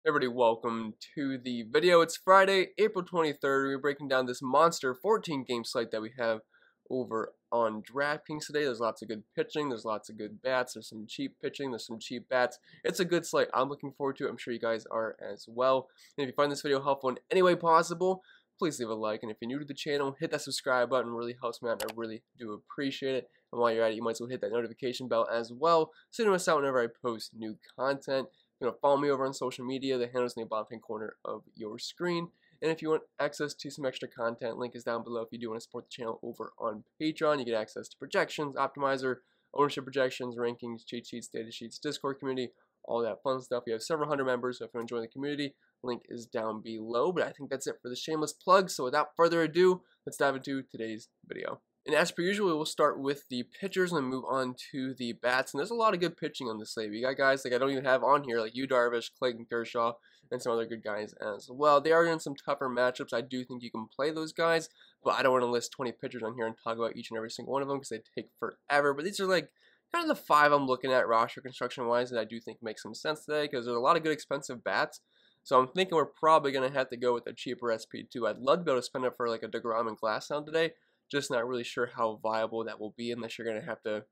Everybody, welcome to the video. It's Friday, April 23rd. We're breaking down this monster 14-game slate that we have over on DraftKings today. There's lots of good pitching. There's lots of good bats. There's some cheap pitching. There's some cheap bats. It's a good slate. I'm looking forward to it. I'm sure you guys are as well. And if you find this video helpful in any way possible, please leave a like. And if you're new to the channel, hit that subscribe button. It really helps me out, and I really do appreciate it. And while you're at it, you might as well hit that notification bell as well, so you don't miss out whenever I post new content. Follow me over on social media. The handle is in the bottom right corner of your screen. And if you want access to some extra content, link is down below. If you do want to support the channel over on Patreon, you get access to projections, optimizer, ownership projections, rankings, cheat sheets, data sheets, Discord community, all that fun stuff. We have several hundred members, so if you enjoy the community, link is down below. But I think that's it for the shameless plug. So without further ado, let's dive into today's video. And as per usual, we'll start with the pitchers and move on to the bats. And there's a lot of good pitching on this slate. We got guys like I don't even have on here, like Yu Darvish, Clayton Kershaw, and some other good guys as well. They are in some tougher matchups. I do think you can play those guys, but I don't want to list 20 pitchers on here and talk about each and every single one of them because they take forever. But these are like kind of the 5 I'm looking at roster construction-wise that I do think make some sense today because there's a lot of good expensive bats. So I'm thinking we're probably going to have to go with a cheaper SP2. I'd love to be able to spend it for like a Degrom and Glassdown today. Just not really sure how viable that will be unless you're going to have to,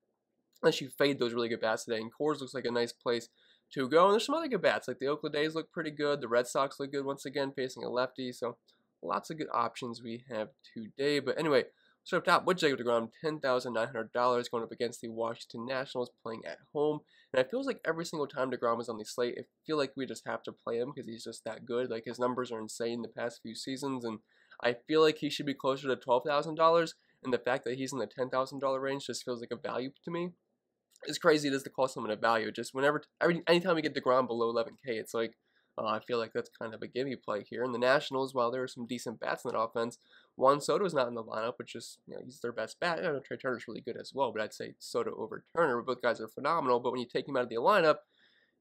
unless you fade those really good bats today. And Coors looks like a nice place to go. And there's some other good bats, like the Oakland A's look pretty good. The Red Sox look good once again, facing a lefty. So lots of good options we have today. But anyway, so up top with Jacob Degrom, $10,900 going up against the Washington Nationals, playing at home. And it feels like every single time Degrom is on the slate, I feel like we just have to play him because he's just that good. Like his numbers are insane the past few seasons, and I feel like he should be closer to $12,000. And the fact that he's in the $10,000 range just feels like a value to me. It's crazy it is to call someone a value. Just anytime we get DeGrom below 11K, it's like, I feel like that's kind of a gimme play here. And the Nationals, while there are some decent bats in that offense, Juan Soto is not in the lineup, which is, he's their best bat. I know Trey Turner's really good as well, but I'd say Soto over Turner. Both guys are phenomenal, but when you take him out of the lineup,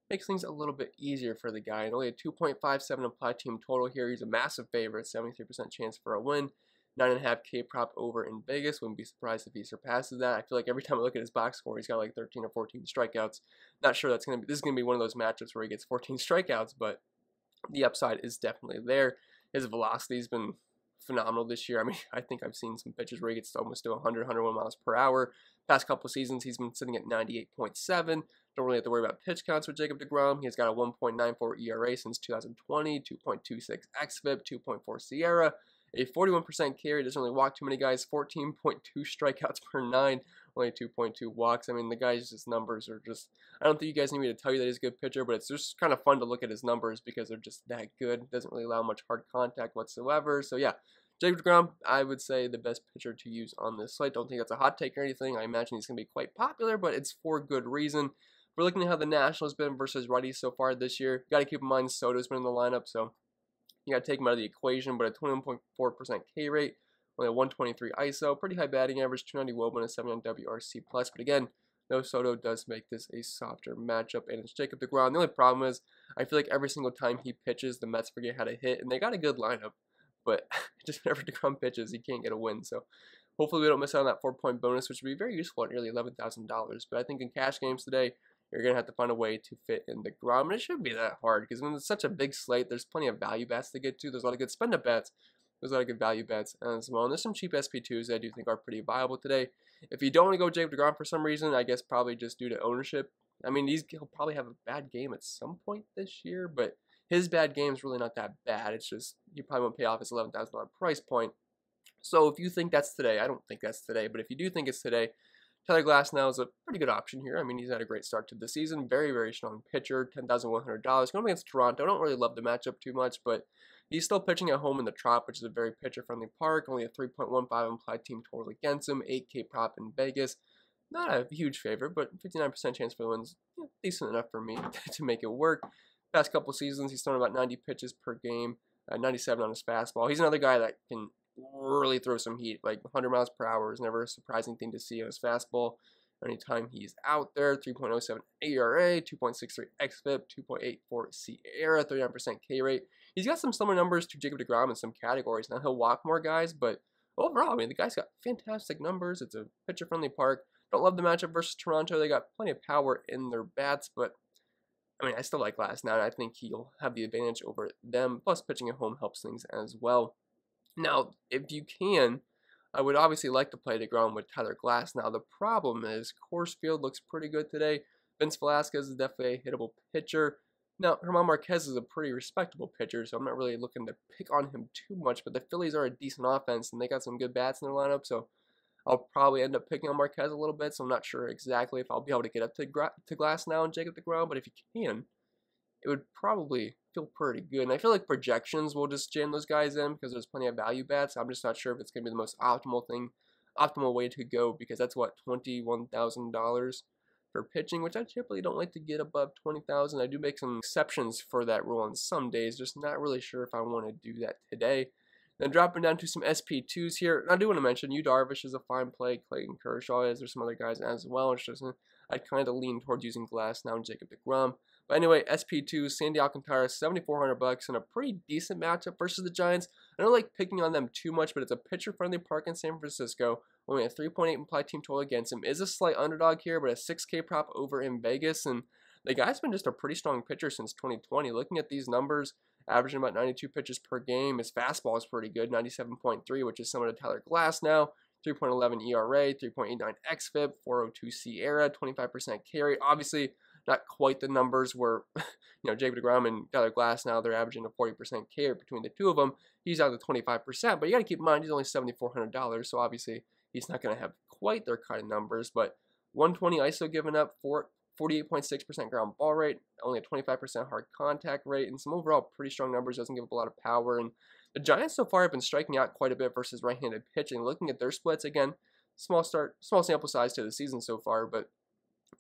makes things a little bit easier for the guy. And only a 2.57 implied team total here. He's a massive favorite, 73% chance for a win. 9.5K prop over in Vegas. Wouldn't be surprised if he surpasses that. I feel like every time I look at his box score, he's got like 13 or 14 strikeouts. Not sure that's going to be, this is going to be one of those matchups where he gets 14 strikeouts, but the upside is definitely there. His velocity's been phenomenal this year. I mean, I think I've seen some pitches where he gets almost to 100, 101 miles per hour. Past couple seasons, he's been sitting at 98.7. Don't really have to worry about pitch counts with Jacob Degrom. He's got a 1.94 ERA since 2020, 2.26 xFIP, 2.4 Sierra. A 41% carry, doesn't really walk too many guys, 14.2 strikeouts per 9, only 2.2 walks. I mean, the guy's just numbers are just, I don't think you guys need me to tell you that he's a good pitcher, but it's just kind of fun to look at his numbers because they're just that good. Doesn't really allow much hard contact whatsoever. So yeah, Jacob Degrom, I would say the best pitcher to use on this slate. Don't think that's a hot take or anything. I imagine he's going to be quite popular, but it's for good reason. We're looking at how the Nationals been versus righties so far this year. Got to keep in mind Soto's been in the lineup, so you got to take him out of the equation, but a 21.4% K rate, only a 123 ISO, pretty high batting average, 290 WOBA, and a 79 WRC+. But again, no Soto does make this a softer matchup, and it's Jacob Degrom. The only problem is I feel like every single time he pitches, the Mets forget how to hit, and they got a good lineup, but just whenever Degrom pitches, he can't get a win. So hopefully we don't miss out on that 4-point bonus, which would be very useful at nearly $11,000. But I think in cash games today, you're going to have to find a way to fit in the Degrom. And it shouldn't be that hard because when it's such a big slate, there's plenty of value bets to get to. There's a lot of good spend-up bets. There's a lot of good value bets as well. And there's some cheap SP2s that I do think are pretty viable today. If you don't want to go Jacob Degrom for some reason, I guess probably just due to ownership. I mean, he'll probably have a bad game at some point this year, but his bad game is really not that bad. It's just you probably won't pay off his $11,000 price point. So if you think that's today, I don't think that's today, but if you do think it's today, Tyler Glasnow is a pretty good option here. I mean, he's had a great start to the season. Very, very strong pitcher. $10,100. Going against Toronto. I don't really love the matchup too much, but he's still pitching at home in the Trop, which is a very pitcher-friendly park. Only a 3.15 implied team total against him. 8K prop in Vegas. Not a huge favorite, but 59% chance for the wins. Decent enough for me to make it work. Past couple seasons, he's thrown about 90 pitches per game. 97 on his fastball. He's another guy that can really throw some heat. Like 100 miles per hour is never a surprising thing to see on his fastball. Anytime he's out there, 3.07 ERA, 2.63 xFIP, 2.84 Sierra, 39% K rate. He's got some similar numbers to Jacob Degrom in some categories. Now he'll walk more guys, but overall, I mean, the guy's got fantastic numbers. It's a pitcher-friendly park. Don't love the matchup versus Toronto. They got plenty of power in their bats, but I mean, I still like Glass now, and I think he'll have the advantage over them. Plus, pitching at home helps things as well. Now, if you can, I would obviously like to play Degrom with Tyler Glass. Now, the problem is Coors Field looks pretty good today. Vince Velasquez is definitely a hittable pitcher. Now, German Marquez is a pretty respectable pitcher, so I'm not really looking to pick on him too much. But the Phillies are a decent offense, and they got some good bats in their lineup, so I'll probably end up picking on Marquez a little bit. So I'm not sure exactly if I'll be able to get up to Glass now and Jacob deGrom, but if you can, it would probably feel pretty good. And I feel like projections will just jam those guys in because there's plenty of value bets. I'm just not sure if it's going to be the most optimal way to go, because that's what, $21,000 for pitching, which I typically don't like to get above $20,000. I do make some exceptions for that rule on some days, just not really sure if I want to do that today. Then dropping down to some SP2s here. I do want to mention Yu Darvish is a fine play. Clayton Kershaw is. There's some other guys as well. It's just I'd kind of lean towards using Glass now and Jacob deGrom. But anyway, SP2, Sandy Alcantara, $7,400 and a pretty decent matchup versus the Giants. I don't like picking on them too much, but it's a pitcher-friendly park in San Francisco. Only a 3.8 implied team total against him. Is a slight underdog here, but a 6K prop over in Vegas. And the guy's been just a pretty strong pitcher since 2020. Looking at these numbers, averaging about 92 pitches per game. His fastball is pretty good, 97.3, which is similar to Tyler Glass now. 3.11 ERA, 3.89 xFIP, 402 SIERA, 25% carry. Obviously, not quite the numbers where, Jacob deGrom and Tyler Glass now, they're averaging a 40% carry between the two of them. He's out to 25%, but you got to keep in mind, he's only $7,400, so obviously he's not going to have quite their kind of numbers, but 120 ISO given up, 48.6% ground ball rate, only a 25% hard contact rate, and some overall pretty strong numbers, doesn't give up a lot of power. And the Giants so far have been striking out quite a bit versus right-handed pitching. Looking at their splits, again, small sample size to the season so far, but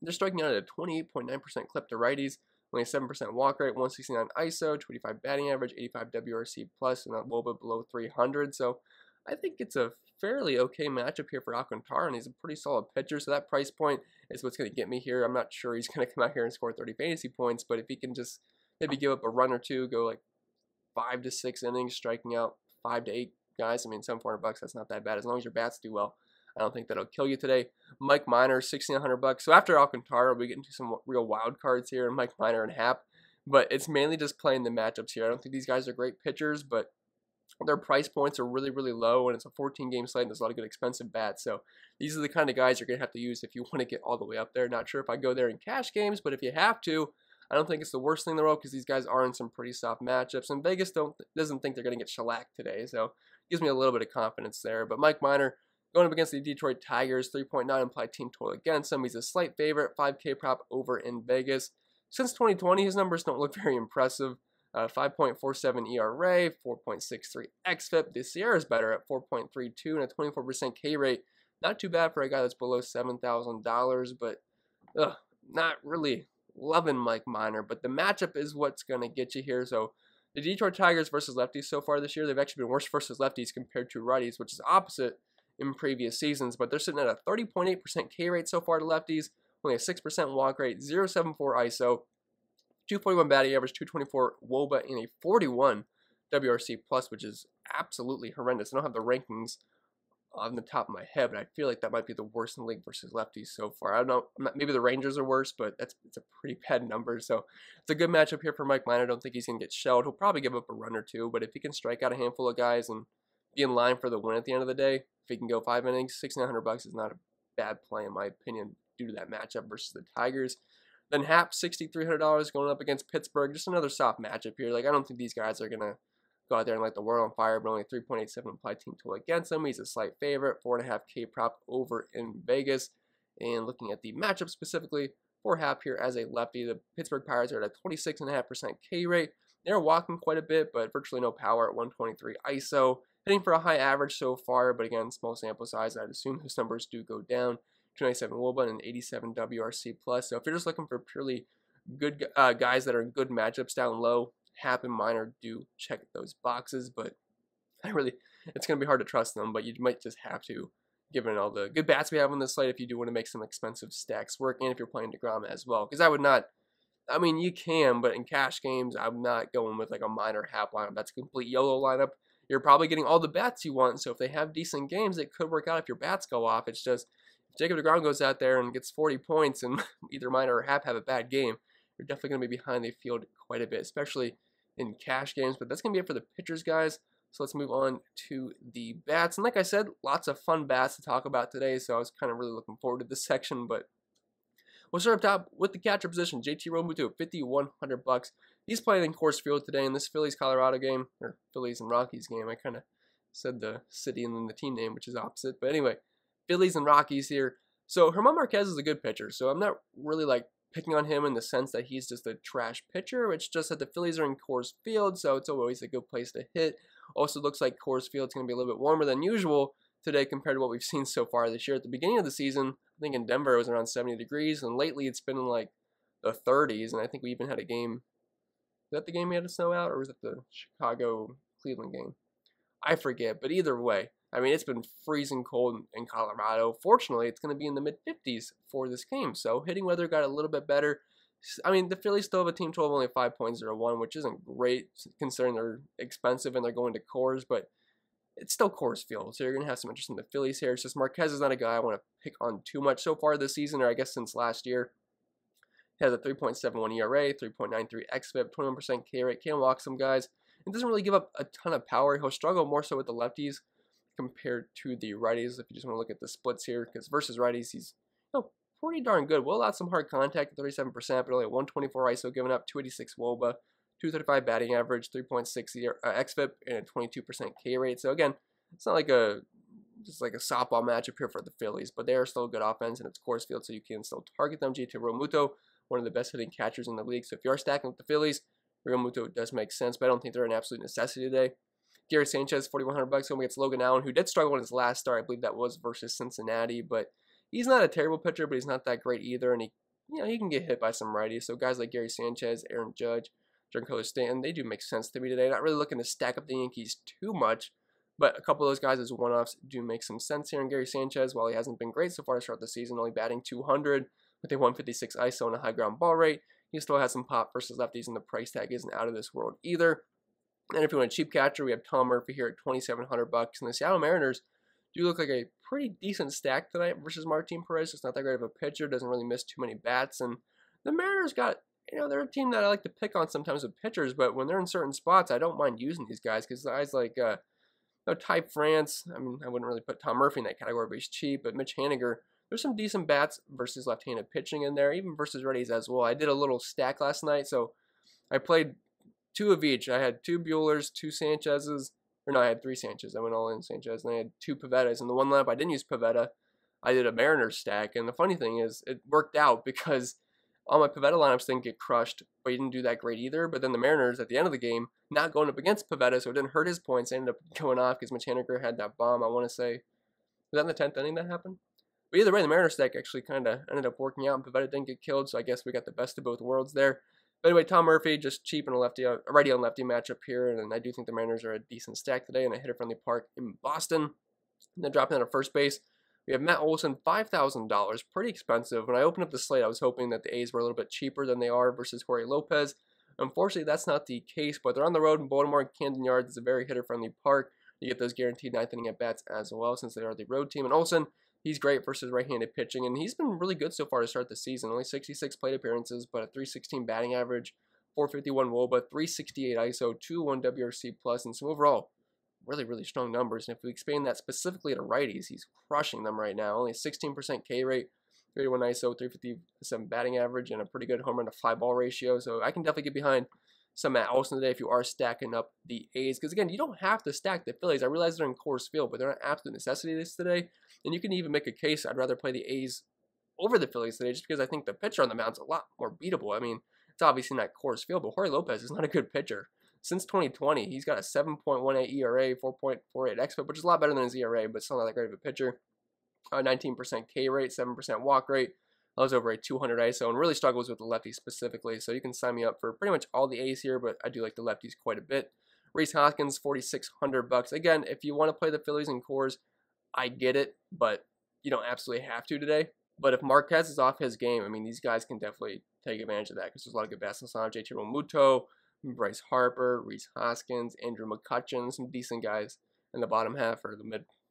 they're striking out at a 28.9% clip to righties, only a 7% walk rate, 169 ISO, 25 batting average, 85 WRC plus, and a little bit below 300. So I think it's a fairly okay matchup here for Alcantara, and he's a pretty solid pitcher, so that price point is what's going to get me here. I'm not sure he's going to come out here and score 30 fantasy points, but if he can just maybe give up a run or two, go like 5 to 6 innings, striking out 5 to 8 guys, I mean, $7,400, that's not that bad. As long as your bats do well, I don't think that'll kill you today. Mike Minor, $1,600. So after Alcantara, we get into some real wild cards here, Mike Minor and Happ, but it's mainly just playing the matchups here. I don't think these guys are great pitchers, but their price points are really, really low, and it's a 14-game slate, and there's a lot of good expensive bats. So these are the kind of guys you're going to have to use if you want to get all the way up there. Not sure if I go there in cash games, but if you have to, I don't think it's the worst thing in the world because these guys are in some pretty soft matchups, and Vegas doesn't think they're going to get shellacked today. So it gives me a little bit of confidence there. But Mike Minor going up against the Detroit Tigers, 3.9 implied team total against him. He's a slight favorite, 5K prop over in Vegas. Since 2020, his numbers don't look very impressive. 5.47 ERA, 4.63 xFIP. The Sierra is better at 4.32 and a 24% K rate. Not too bad for a guy that's below $7,000, but not really loving Mike Minor. But the matchup is what's going to get you here. So the Detroit Tigers versus lefties so far this year, they've actually been worse versus lefties compared to righties, which is opposite in previous seasons. But they're sitting at a 30.8% K rate so far to lefties, only a 6% walk rate, 0.74 ISO, 241 batting average, 224 WOBA, and a 41 WRC plus, which is absolutely horrendous. I don't have the rankings on the top of my head, but I feel like that might be the worst in the league versus lefties so far. I don't know, maybe the Rangers are worse, but it's a pretty bad number. So it's a good matchup here for Mike Minor. I don't think he's going to get shelled. He'll probably give up a run or two, but if he can strike out a handful of guys and be in line for the win at the end of the day, if he can go 5 innings, $6,900 is not a bad play in my opinion due to that matchup versus the Tigers. Then Happ, $6,300 going up against Pittsburgh. Just another soft matchup here. Like, I don't think these guys are going to go out there and light the world on fire, but only 3.87 implied team total against him. He's a slight favorite, 4.5K prop over in Vegas. And looking at the matchup specifically for Happ here as a lefty, the Pittsburgh Pirates are at a 26.5% K rate. They're walking quite a bit, but virtually no power at 123 ISO. Hitting for a high average so far, but again, small sample size. I'd assume those numbers do go down. 297 WOBA and 87 WRC plus. So if you're just looking for purely good guys that are in good matchups down low, Happ and Minor do check those boxes, but it's going to be hard to trust them, but you might just have to, given all the good bats we have on this slate, if you do want to make some expensive stacks work, and if you're playing Degrom as well. Because I would not, I mean, you can, but in cash games, I'm not going with like a Minor Happ lineup. That's a complete YOLO lineup. You're probably getting all the bats you want, so if they have decent games, it could work out if your bats go off. It's just, Jacob deGrom goes out there and gets 40 points and either Minor or Happ have a bad game, you're definitely going to be behind the field quite a bit, especially in cash games. But that's going to be it for the pitchers, guys. So let's move on to the bats. And like I said, lots of fun bats to talk about today, so I was kind of really looking forward to this section. But we'll start up top with the catcher position. JT Realmuto, $5,100. He's playing in Coors Field today in this Phillies-Colorado game, or Phillies and Rockies game. I kind of said the city and then the team name, which is opposite. But anyway, Phillies and Rockies here. So Germán Marquez is a good pitcher, so I'm not really like picking on him in the sense that he's just a trash pitcher. It's just that the Phillies are in Coors Field, so it's always a good place to hit. Also looks like Coors Field's going to be a little bit warmer than usual today compared to what we've seen so far this year. At the beginning of the season, I think in Denver it was around 70 degrees, and lately it's been in like the 30s, and I think we even had a game. Was that the game we had to snow out, or was it the Chicago-Cleveland game? I forget, but either way, I mean, it's been freezing cold in Colorado. Fortunately, it's going to be in the mid-50s for this game, so hitting weather got a little bit better. I mean, the Phillies still have a team total of only 5.01, which isn't great considering they're expensive and they're going to Coors, but it's still Coors Field, so you're going to have some interest in the Phillies here. It's just Marquez is not a guy I want to pick on too much so far this season, or I guess since last year. He has a 3.71 ERA, 3.93 xFIP, 21% K rate, can walk some guys, and doesn't really give up a ton of power. He'll struggle more so with the lefties compared to the righties, if you just want to look at the splits here, because versus righties, he's pretty darn good. Will allow some hard contact at 37%, but only 124 ISO given up, 286 WOBA, 235 batting average, 3.6 xFIP, and a 22% K rate. So again, it's not like just like a softball matchup here for the Phillies, but they are still a good offense, and it's Coors Field, so you can still target them. JT Realmuto, one of the best hitting catchers in the league. So if you are stacking with the Phillies, Realmuto does make sense, but I don't think they're an absolute necessity today. Gary Sanchez, $4,100 going against Logan Allen, who did struggle in his last start. I believe that was versus Cincinnati, but he's not a terrible pitcher, but he's not that great either, and he can get hit by some righties. So guys like Gary Sanchez, Aaron Judge, Giancarlo Stanton, they do make sense to me today. Not really looking to stack up the Yankees too much, but a couple of those guys as one-offs do make some sense here. And Gary Sanchez, while he hasn't been great so far to start the season, only batting 200 with a 156 ISO and a high ground ball rate, he still has some pop versus lefties, and the price tag isn't out of this world either. And if you want a cheap catcher, we have Tom Murphy here at $2,700, and the Seattle Mariners do look like a pretty decent stack tonight versus Martin Perez. It's not that great of a pitcher, doesn't really miss too many bats, and the Mariners got, they're a team that I like to pick on sometimes with pitchers, but when they're in certain spots, I don't mind using these guys, because guys like Ty France, I mean, I wouldn't really put Tom Murphy in that category, but he's cheap, but Mitch Haniger, there's some decent bats versus left-handed pitching in there, even versus righties as well. I did a little stack last night, so I played 2 of each. I had 2 Buehlers, 2 Sanchez's, or no, I had 3 Sanchez. I went all in Sanchez, and I had 2 Pavettas. In the one lineup I didn't use Pavetta, I did a Mariners stack, and the funny thing is, it worked out because all my Pavetta lineups didn't get crushed, but he didn't do that great either. But then the Mariners, at the end of the game, not going up against Pavetta, so it didn't hurt his points. They ended up going off because Mitch Haniger had that bomb, I want to say. Was that in the 10th inning that happened? But either way, the Mariners stack actually kind of ended up working out, and Pavetta didn't get killed, so I guess we got the best of both worlds there. But anyway, Tom Murphy, just cheap in a righty on lefty matchup here, and I do think the Mariners are a decent stack today in a hitter-friendly park in Boston. And then dropping down to first base, we have Matt Olson, $5,000, pretty expensive. When I opened up the slate, I was hoping that the A's were a little bit cheaper than they are versus Jorge Lopez. Unfortunately, that's not the case, but they're on the road in Baltimore and Camden Yards. It's a very hitter-friendly park. You get those guaranteed 9th inning at-bats as well, since they are the road team. And Olson, he's great versus right-handed pitching, and he's been really good so far to start the season. Only 66 plate appearances, but a 316 batting average, 451 WOBA, 368 ISO, 201 WRC+, and some overall really, really strong numbers. And if we expand that specifically to righties, he's crushing them right now. Only a 16% K rate, 31 ISO, 357 batting average, and a pretty good home run to fly ball ratio. So I can definitely get behind some Matt Olson today if you are stacking up the A's. Because again, you don't have to stack the Phillies. I realize they're in Coors Field, but they're not absolute necessity this today. And you can even make a case I'd rather play the A's over the Phillies today, just because I think the pitcher on the mound's a lot more beatable. I mean, it's obviously not Coors Field, but Jorge Lopez is not a good pitcher. Since 2020, he's got a 7.18 ERA, 4.48 xFIP, which is a lot better than his ERA, but still not that great of a pitcher. 19% K rate, 7% walk rate. I was over a 200 ISO and really struggles with the lefties specifically. So you can sign me up for pretty much all the A's here, but I do like the lefties quite a bit. Rhys Hoskins, $4,600. Again, if you want to play the Phillies and Coors, I get it, but you don't absolutely have to today. But if Marquez is off his game, I mean, these guys can definitely take advantage of that because there's a lot of good bats in the lineup. JT Realmuto, Bryce Harper, Rhys Hoskins, Andrew McCutchen, some decent guys in the bottom half or the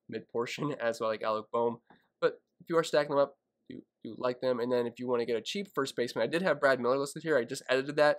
mid portion as well, like Alec Boehm. But if you are stacking them up, do like them. And then if you want to get a cheap first baseman, I did have Brad Miller listed here. I just edited that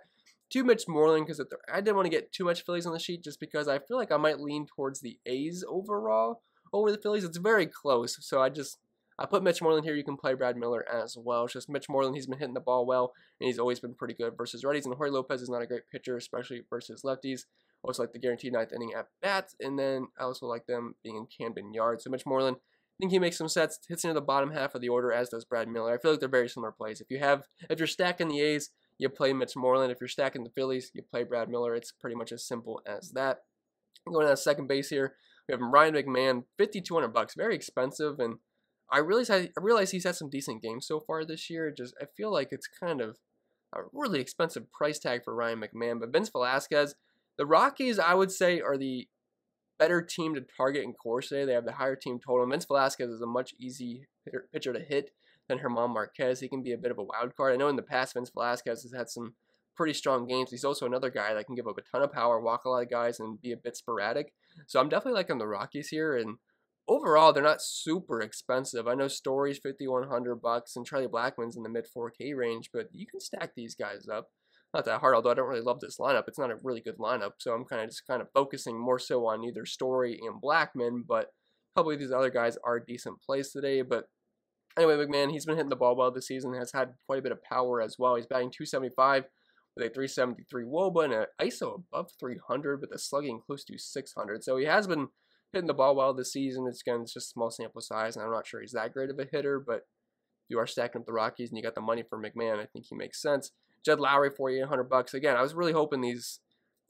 to Mitch Moreland because I didn't want to get too much Phillies on the sheet just because I feel like I might lean towards the A's overall over the Phillies. It's very close, so I put Mitch Moreland here. You can play Brad Miller as well. It's just Mitch Moreland, he's been hitting the ball well, and he's always been pretty good versus righties. And Jorge Lopez is not a great pitcher, especially versus lefties. Also like the guaranteed ninth inning at bats, and then I also like them being in Camden Yards. So Mitch Moreland, I think he makes some sets, hits into the bottom half of the order, as does Brad Miller. I feel like they're very similar plays. If you're stacking the A's, you play Mitch Moreland. If you're stacking the Phillies, you play Brad Miller. It's pretty much as simple as that. Going down to second base here, we have Ryan McMahon, $5,200, very expensive, and I realize he's had some decent games so far this year. I feel like it's kind of a really expensive price tag for Ryan McMahon. But Vince Velasquez, the Rockies, I would say, are the better team to target in course today. They have the higher team total. Vince Velasquez is a much easier pitcher to hit than German Marquez. He can be a bit of a wild card. I know in the past Vince Velasquez has had some pretty strong games. He's also another guy that can give up a ton of power, walk a lot of guys, and be a bit sporadic. So I'm definitely liking the Rockies here, and overall, they're not super expensive. I know Story's $5,100 and Charlie Blackman's in the mid 4K range, but you can stack these guys up. Not that hard, although I don't really love this lineup. It's not a really good lineup, so I'm just focusing more so on either Story and Blackman, but probably these other guys are decent plays today. But anyway, McMahon, he's been hitting the ball well this season, has had quite a bit of power as well. He's batting .275 with a .373 WOBA and an ISO above 300 with a slugging close to 600. So he has been hitting the ball well this season. It's just a small sample size, and I'm not sure he's that great of a hitter, but if you are stacking up the Rockies and you got the money for McMahon, I think he makes sense. Judd Lowry, $4,800. Again, I was really hoping these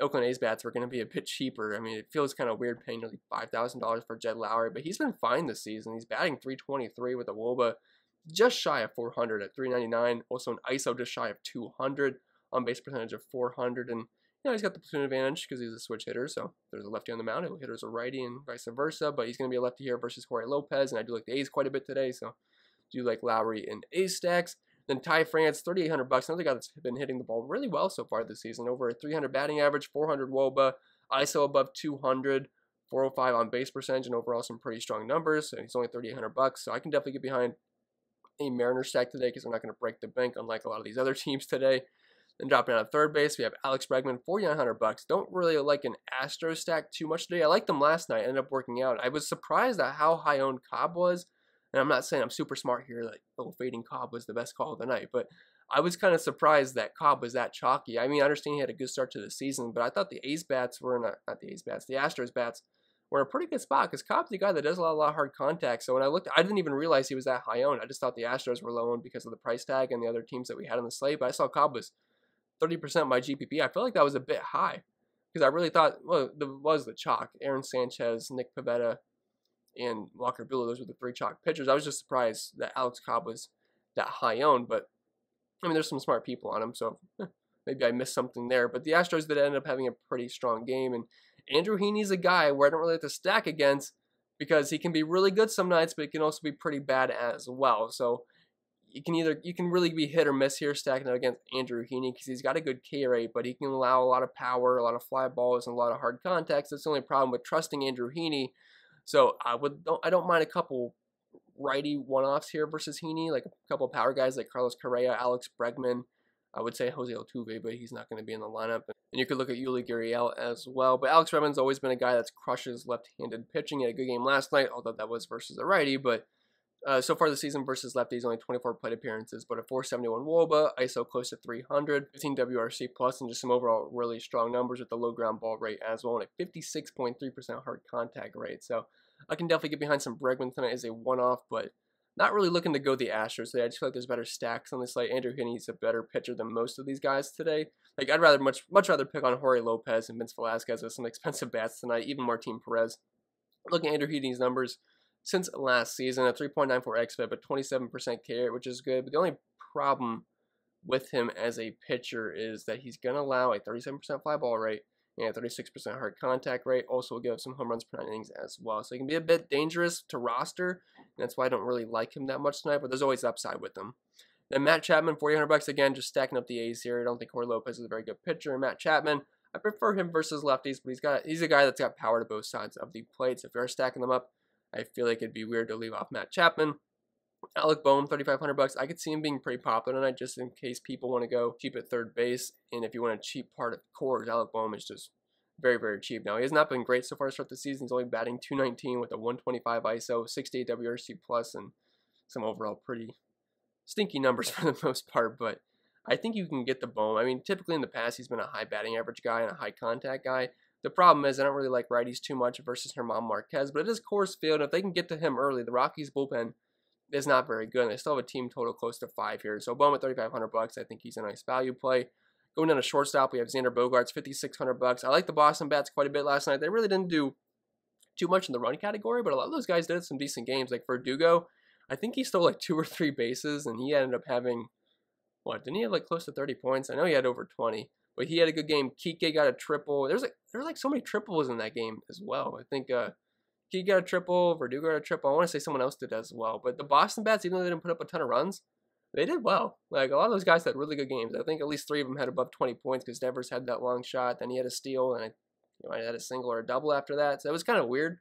Oakland A's bats were going to be a bit cheaper. I mean, it feels kind of weird paying nearly $5,000 for Judd Lowry, but he's been fine this season. He's batting .323 with a WOBA just shy of 400 at .399. Also an ISO just shy of 200, on base percentage of 400, and he's got the platoon advantage because he's a switch hitter, so if there's a lefty on the mound, he'll hit as a righty and vice versa, but he's going to be a lefty here versus Jorge Lopez, and I do like the A's quite a bit today, so do like Lowry and A's stacks. Then Ty France, $3,800, another guy that's been hitting the ball really well so far this season, over a 300 batting average, 400 WOBA, ISO above 200, 405 on base percentage, and overall some pretty strong numbers, and he's only $3,800, so I can definitely get behind a Mariner stack today because they're not going to break the bank unlike a lot of these other teams today. Then dropping out of third base, we have Alex Bregman, $4,900. Don't really like an Astro stack too much today. I liked them last night, ended up working out. I was surprised at how high owned Cobb was, and I'm not saying I'm super smart here, like, oh, fading Cobb was the best call of the night, but I was kind of surprised that Cobb was that chalky. I mean, I understand he had a good start to the season, but I thought the A's bats were not the A's bats, the Astros bats were in a pretty good spot because Cobb's the guy that does a lot of hard contact. So when I looked, I didn't even realize he was that high owned. I just thought the Astros were low owned because of the price tag and the other teams that we had on the slate, but I saw Cobb was 30% by GPP. I feel like that was a bit high because I really thought, well, there was the chalk. Aaron Sanchez, Nick Pivetta, and Walker Buehler, those were the three chalk pitchers. I was just surprised that Alex Cobb was that high owned, but I mean, there's some smart people on him, so maybe I missed something there. But the Astros did end up having a pretty strong game, and Andrew Heaney's a guy where I don't really have to stack against because he can be really good some nights, but he can also be pretty bad as well. So you can really be hit or miss here stacking it against Andrew Heaney because he's got a good K rate, but he can allow a lot of power, a lot of fly balls, and a lot of hard contacts. That's the only problem with trusting Andrew Heaney. So I don't mind a couple righty one-offs here versus Heaney, like a couple power guys like Carlos Correa, Alex Bregman. I would say Jose Altuve, but he's not going to be in the lineup. And you could look at Yuli Gurriel as well. But Alex Bregman's always been a guy that's crushes left-handed pitching. He had a good game last night, although that was versus a righty. But so far this season versus lefties, only 24 plate appearances, but a 471 WOBA, ISO close to 300, 15 WRC plus, and just some overall really strong numbers with the low ground ball rate as well, and a 56.3% hard contact rate. So I can definitely get behind some Bregman tonight as a one-off, but not really looking to go the Astros today. I just feel like there's better stacks on this slate. Andrew Heaney's a better pitcher than most of these guys today. Like, I'd rather much rather pick on Jorge Lopez and Vince Velasquez with some expensive bats tonight, even Martin Perez. Looking at Andrew Heaney's numbers since last season, a 3.94 xFIP, a 27% K rate, which is good. But the only problem with him as a pitcher is that he's going to allow a 37% fly ball rate and a 36% hard contact rate. Also will give some home runs per 9 innings as well. So he can be a bit dangerous to roster, and that's why I don't really like him that much tonight, but there's always upside with him. Then Matt Chapman, $4,800 again, just stacking up the A's here. I don't think Jorge Lopez is a very good pitcher. And Matt Chapman, I prefer him versus lefties, but he's a guy that's got power to both sides of the plate. So if you're stacking them up, I feel like it'd be weird to leave off Matt Chapman. Alec Bohm, 3,500 bucks. I could see him being pretty popular tonight, just in case people want to go cheap at third base. And if you want a cheap part of the cores, Alec Bohm is just very, very cheap. Now, he has not been great so far to start the season. He's only batting 219 with a 125 ISO, 68 WRC plus, and some overall pretty stinky numbers for the most part. But I think you can get the Bohm. I mean, typically in the past, he's been a high batting average guy and a high contact guy. The problem is I don't really like righties too much versus Germán Marquez, but it is Coors Field, and if they can get to him early, the Rockies bullpen is not very good, and they still have a team total close to 5 here. So Bohm at 3,500 bucks, I think he's a nice value play. Going down to shortstop, we have Xander Bogaerts, 5,600 bucks. I like the Boston bats quite a bit last night. They really didn't do too much in the run category, but a lot of those guys did some decent games. Like Verdugo, I think he stole like 2 or 3 bases, and he ended up having, what, didn't he have like close to 30 points? I know he had over 20. But he had a good game. Kike got a triple. There were like so many triples in that game as well. I think Kike got a triple. Verdugo got a triple. I want to say someone else did as well. But the Boston bats, even though they didn't put up a ton of runs, they did well. Like, a lot of those guys had really good games. I think at least 3 of them had above 20 points because Devers had that long shot. Then he had a steal, and I had a single or a double after that. So it was kind of weird.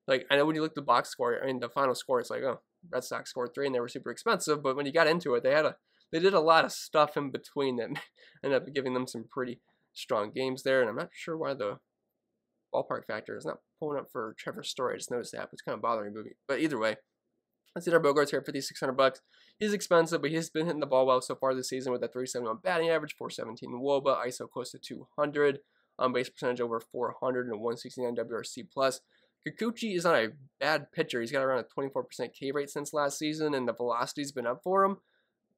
Like, I know when you look at the box score, I mean, the final score, it's like, oh, Red Sox scored 3, and they were super expensive. But when you got into it, they did a lot of stuff in between that ended up giving them some pretty strong games there. And I'm not sure why the ballpark factor is not pulling up for Trevor Story. I just noticed that, but it's kind of bothering me. But either way, let's hit our Bogaerts here at 5,600 bucks. He's expensive, but he's been hitting the ball well so far this season with a 371 batting average, 417 WOBA, ISO close to 200, on base percentage over 400, and 169 WRC plus. Kikuchi is not a bad pitcher. He's got around a 24% K rate since last season, and the velocity's been up for him.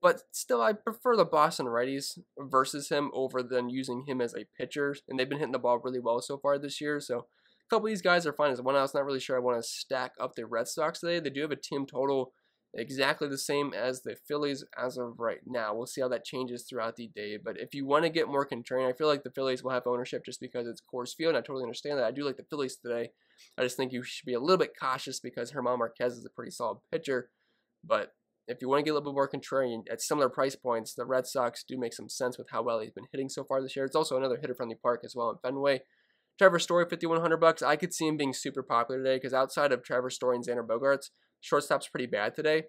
But still, I prefer the Boston righties versus him over than using him as a pitcher. And they've been hitting the ball really well so far this year. So a couple of these guys are fine as one. I was not really sure I want to stack up the Red Sox today. They do have a team total exactly the same as the Phillies as of right now. We'll see how that changes throughout the day. But if you want to get more contrarian, I feel like the Phillies will have ownership just because it's Coors Field. And I totally understand that. I do like the Phillies today. I just think you should be a little bit cautious because Germán Marquez is a pretty solid pitcher. But if you want to get a little bit more contrarian at similar price points, the Red Sox do make some sense with how well he's been hitting so far this year. It's also another hitter-friendly park as well in Fenway. Trevor Story, 5,100 bucks. I could see him being super popular today because outside of Trevor Story and Xander Bogaerts, shortstop's pretty bad today.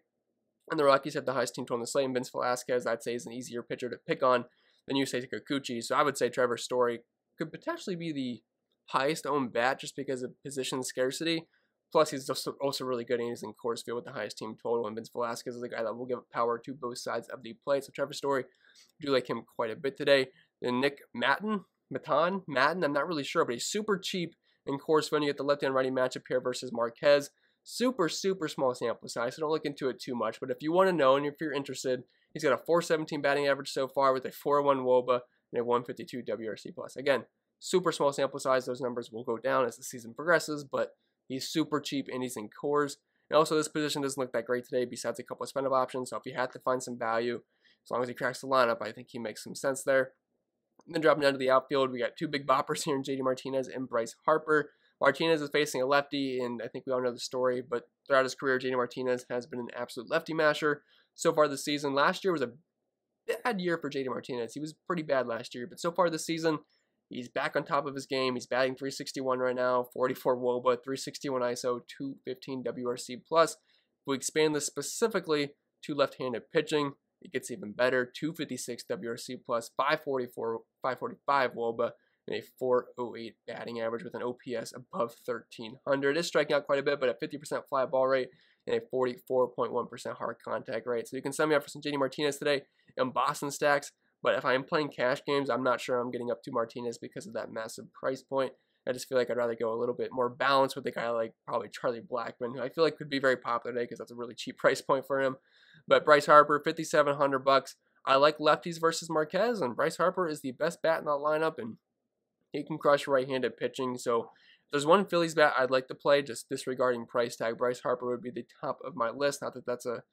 And the Rockies have the highest team total in the slate. And Vince Velasquez, I'd say, is an easier pitcher to pick on than Yusei Kikuchi. So I would say Trevor Story could potentially be the highest owned bat just because of position scarcity. Plus, he's also really good, and he's in Coors Field with the highest team total. And Vince Velasquez is a guy that will give power to both sides of the plate. So Trevor Story, I do like him quite a bit today. And Nick Madden, I'm not really sure, but he's super cheap in Coors Field. You get the lefty and righty matchup here versus Marquez. Super, super small sample size, so don't look into it too much. But if you want to know and if you're interested, he's got a 417 batting average so far with a 401 WOBA and a 152 WRC plus. Again, super small sample size. Those numbers will go down as the season progresses, but he's super cheap, and he's in Coors. And also, this position doesn't look that great today besides a couple of spend-up options. So if you had to find some value, as long as he cracks the lineup, I think he makes some sense there. And then dropping down to the outfield, we got 2 big boppers here in JD Martinez and Bryce Harper. Martinez is facing a lefty, and I think we all know the story, but throughout his career, JD Martinez has been an absolute lefty masher so far this season. Last year was a bad year for JD Martinez. He was pretty bad last year, but so far this season, he's back on top of his game. He's batting 361 right now, 44 WOBA, 361 ISO, 215 WRC plus. If we expand this specifically to left-handed pitching, it gets even better. 256 WRC plus, 545 WOBA, and a 408 batting average with an OPS above 1,300. It's striking out quite a bit, but a 50% fly ball rate and a 44.1% hard contact rate. So you can send me up for some JD Martinez today in Boston stacks. But if I'm playing cash games, I'm not sure I'm getting up to Martinez because of that massive price point. I just feel like I'd rather go a little bit more balanced with a guy like probably Charlie Blackman, who I feel like could be very popular today because that's a really cheap price point for him. But Bryce Harper, 5,700 bucks. I like lefties versus Marquez, and Bryce Harper is the best bat in that lineup, and he can crush right-handed pitching. So if there's one Phillies bat I'd like to play, just disregarding price tag, Bryce Harper would be the top of my list. Not that that's a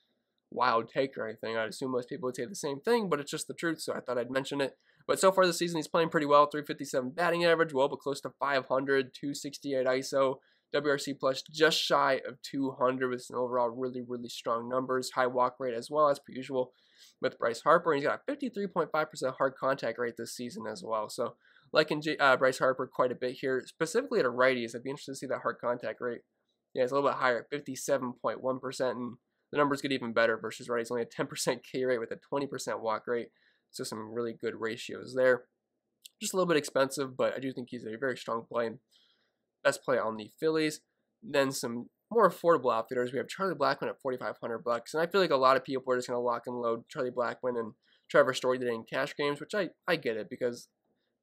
wild take or anything. I'd assume most people would say the same thing, but it's just the truth, so I thought I'd mention it. But so far this season, he's playing pretty well. 357 batting average, well, but close to 500, 268 ISO, WRC plus just shy of 200 with some overall really, really strong numbers. High walk rate as well, as per usual with Bryce Harper. And he's got a 53.5% hard contact rate this season as well. So liking Bryce Harper quite a bit here, specifically at a righties. I'd be interested to see that hard contact rate. Yeah, it's a little bit higher at 57.1%. And the numbers get even better versus righties. Only a 10% K rate with a 20% walk rate. So some really good ratios there. Just a little bit expensive, but I do think he's a very strong play and best play on the Phillies. Then some more affordable outfitters. We have Charlie Blackman at $4,500, and I feel like a lot of people are just going to lock and load Charlie Blackman and Trevor Story today in cash games, which I get it, because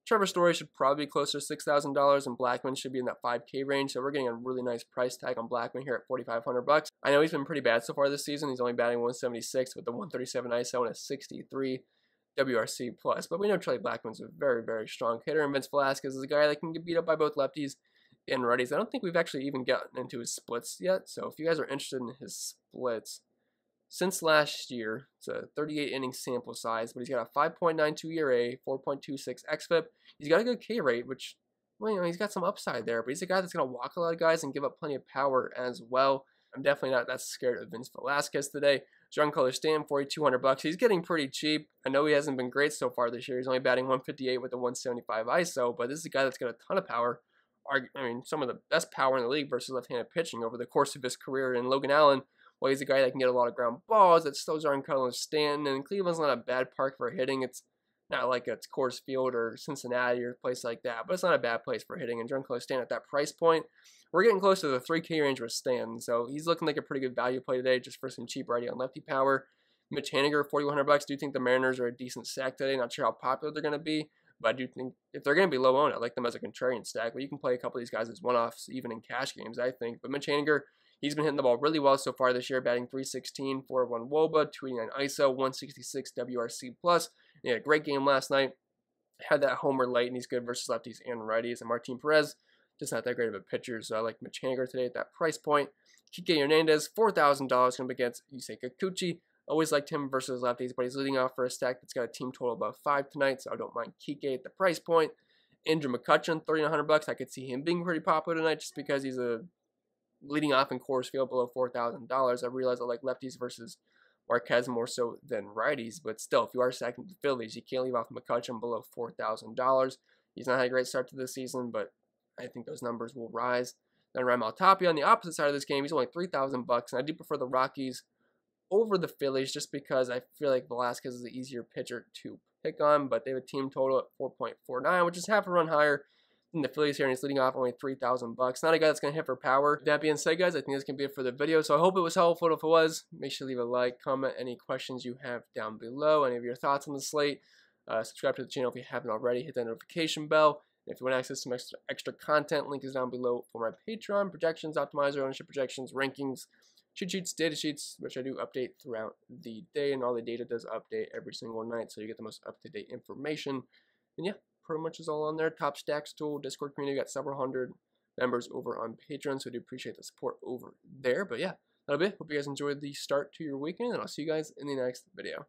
Trevor Story should probably be closer to $6,000, and Blackman should be in that 5K range. So we're getting a really nice price tag on Blackman here at $4,500. I know he's been pretty bad so far this season. He's only batting 176 with the 137 ISO and a 63 WRC plus. But we know Charlie Blackman's a very, very strong hitter, and Vince Velasquez is a guy that can get beat up by both lefties and righties. I don't think we've actually even gotten into his splits yet. So if you guys are interested in his splits, since last year, it's a 38 inning sample size, but he's got a 5.92 ERA, 4.26 xFIP. He's got a good K rate, which, well, you know, he's got some upside there, but he's a guy that's going to walk a lot of guys and give up plenty of power as well. I'm definitely not that scared of Vince Velasquez today. Giancarlo Stanton, $4,200. He's getting pretty cheap. I know he hasn't been great so far this year. He's only batting 158 with a 175 ISO, but this is a guy that's got a ton of power. I mean, some of the best power in the league versus left-handed pitching over the course of his career. And Logan Allen, well, he's a guy that can get a lot of ground balls. That still Giancarlo Stanton. And Cleveland's not a bad park for hitting. It's not like it's Coors Field or Cincinnati or a place like that, but it's not a bad place for hitting. And Giancarlo Stanton at that price point, we're getting close to the 3K range with Stanton. So he's looking like a pretty good value play today just for some cheap righty on lefty power. Mitch Haniger, $4,100. Do think the Mariners are a decent stack today. Not sure how popular they're going to be, but I do think if they're going to be low owned, I like them as a contrarian stack. But you can play a couple of these guys as one-offs, even in cash games, I think. But Mitch Haniger, he's been hitting the ball really well so far this year, batting .316, 401 WOBA, 289 ISO, 166 WRC plus. He had a great game last night. Had that homer late, and he's good versus lefties and righties. And Martin Perez, just not that great of a pitcher, so I like Mitch Haniger today at that price point. Kike Hernandez, $4,000, going to be against Yusei Kikuchi. Always liked him versus lefties, but he's leading off for a stack that's got a team total above 5 tonight, so I don't mind Kike at the price point. Andrew McCutchen, $3,900. I could see him being pretty popular tonight just because he's leading off in Coors Field below $4,000. I realize I like lefties versus Marquez more so than righties, but still, if you are stacking the Phillies, you can't leave off McCutchen below $4,000. He's not had a great start to the season, but I think those numbers will rise. Then Raimel Tapia on the opposite side of this game, he's only $3,000, and I do prefer the Rockies over the Phillies just because I feel like Velasquez is the easier pitcher to pick on, but they have a team total at 4.49, which is half a run higher than the Phillies here, and he's leading off only $3,000. Not a guy that's going to hit for power. That being said, guys, I think this can be it for the video, so I hope it was helpful. If it was, make sure to leave a like, comment any questions you have down below, any of your thoughts on the slate. Subscribe to the channel if you haven't already. Hit that notification bell. And if you want access to some extra content, link is down below for my Patreon, projections, optimizer, ownership projections, rankings, cheat sheets, data sheets, which I do update throughout the day, and all the data does update every single night, so you get the most up-to-date information. And yeah, pretty much is all on there. Top Stacks tool, Discord community, got several hundred members over on Patreon, so I do appreciate the support over there. But yeah, that'll be it. Hope you guys enjoyed the start to your weekend, and I'll see you guys in the next video.